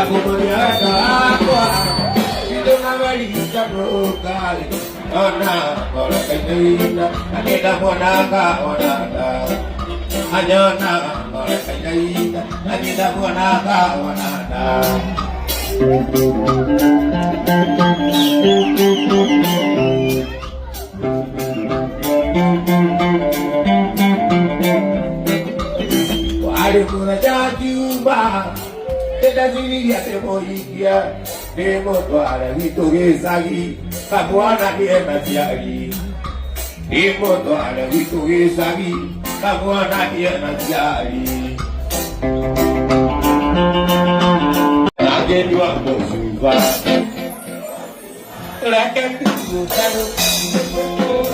aku melihat aku itu nama kita berkali karena kalau kita kita monaka hanya kalau kita monaka Wadi kuna jajumba Teta zini ya temo ikia Nemo toara vitoge sagi Kabuana diema siari Nemo toara vitoge sagi Kabuana diema siari Nage dua kosuva Rakan kusutaro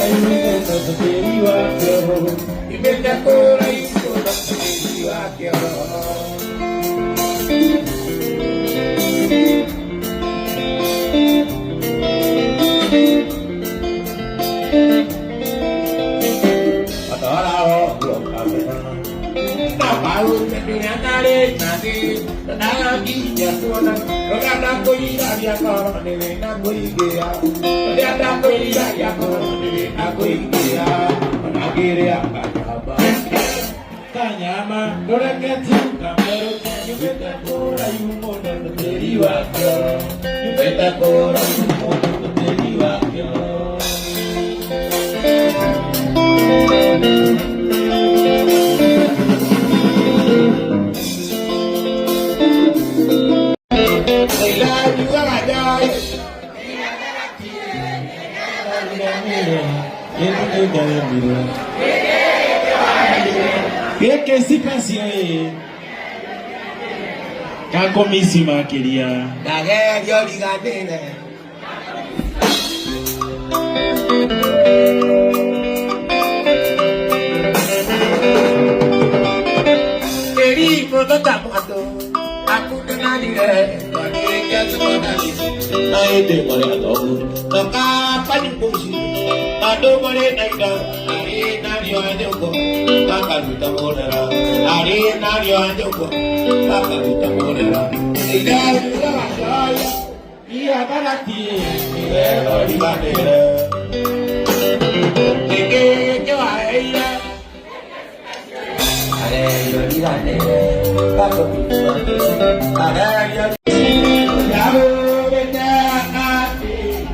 Ayu kota seperi wakyo Ibeta kora iso seperi wakyo Kanyama, dora kecil, kamero, beta kora yumo dan beri wakil, beta kora yumo dan beri wakil. Que se passe aí? Tá comíssima, queria. Dage yo ligatene. Eri foto tapato. Aku kenal dia. Dia semua Aí tem mulher do Toka panipusi. Ado mare naika. Ari nario ajoko. Kakaruta monera. Ari nario ajoko. Kakaruta monera. Ida jaya. Iya barati. Ero di bandera. Ike joaya. Are yo di bandera. Kakaruta. Are yo. Yaro beta ati.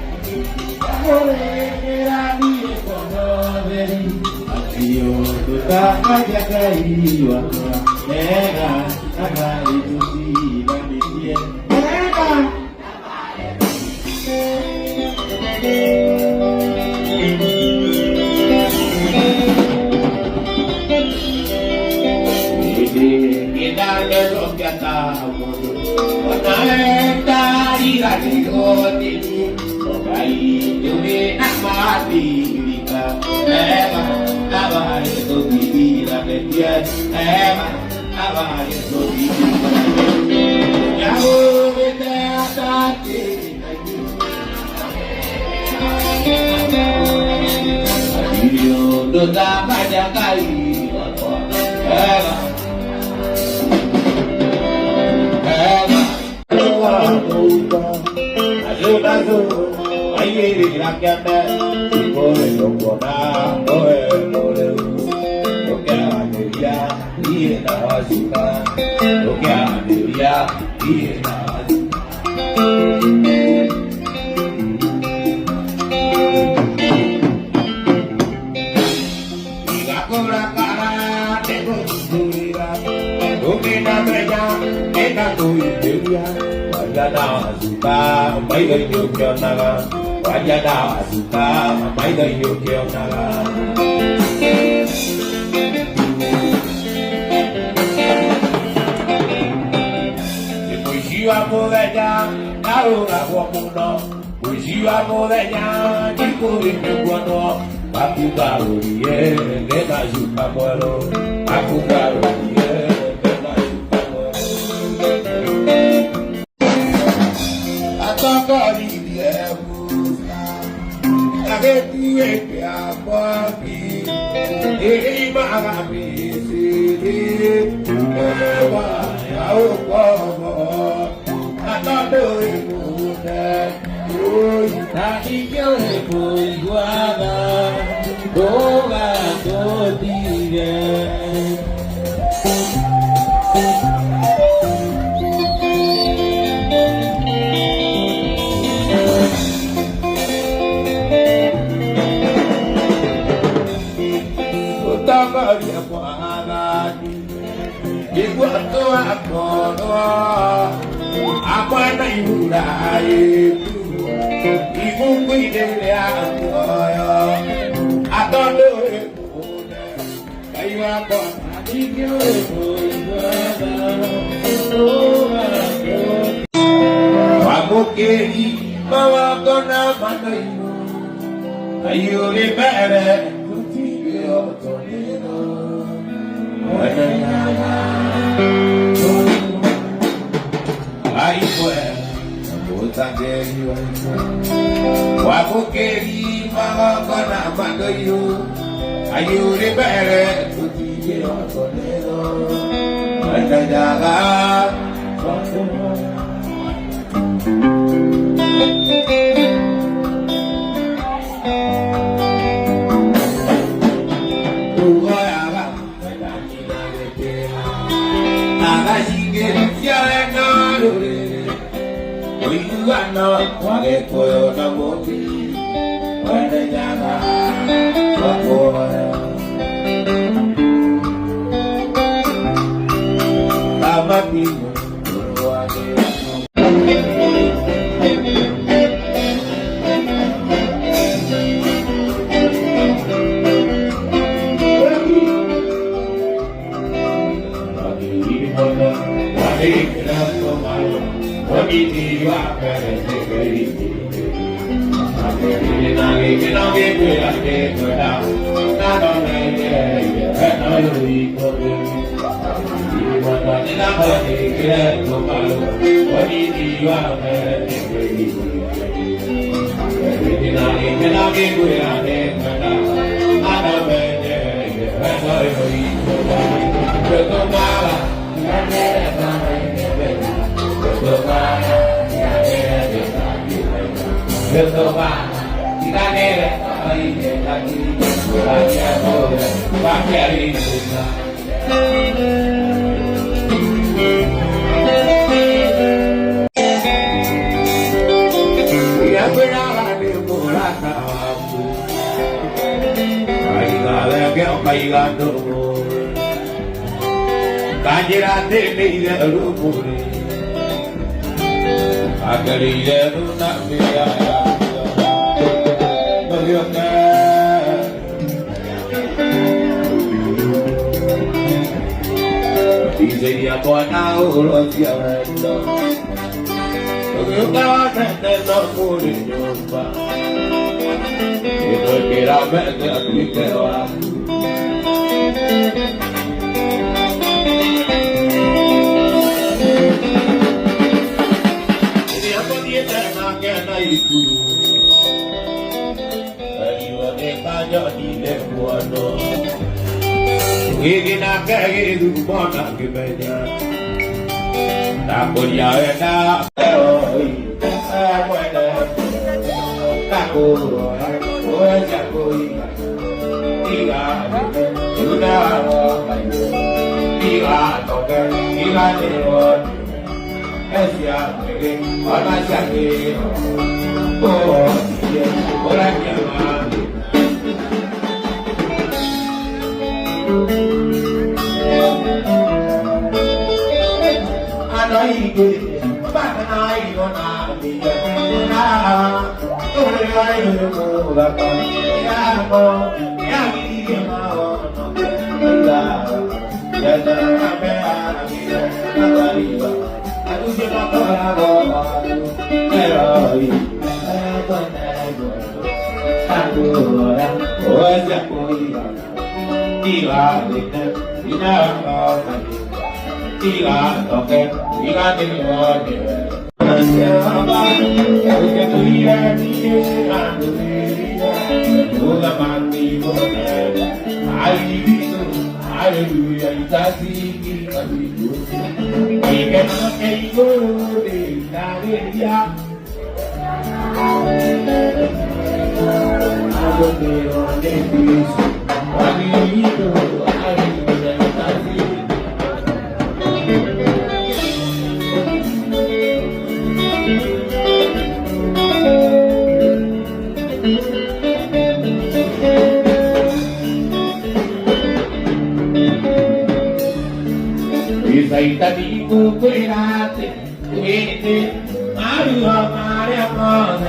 Tadi ku berhati, ini mari mari mari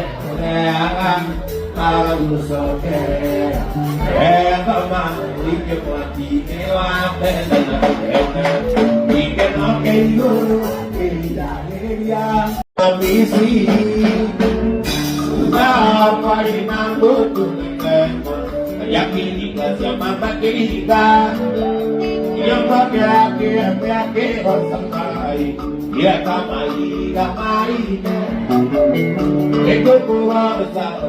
aku soke, kemari kemati kewape ikan oke dulu dia ambisi sudah pari mampu tuh yakin kita siapa kita yang pakai bersamai dia kamai itu kuah besar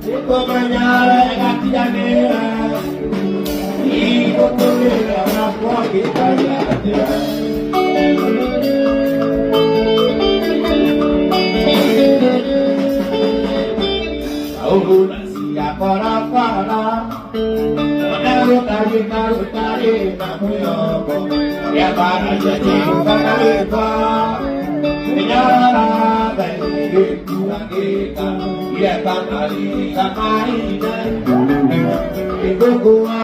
itu menyala hati janera itu tulis apa kita ya tahu nasi apa para Tarik, kamu yoko. Ya para jadi kalipa. Menyala dari kita. Ya kamari. Ibu kuat.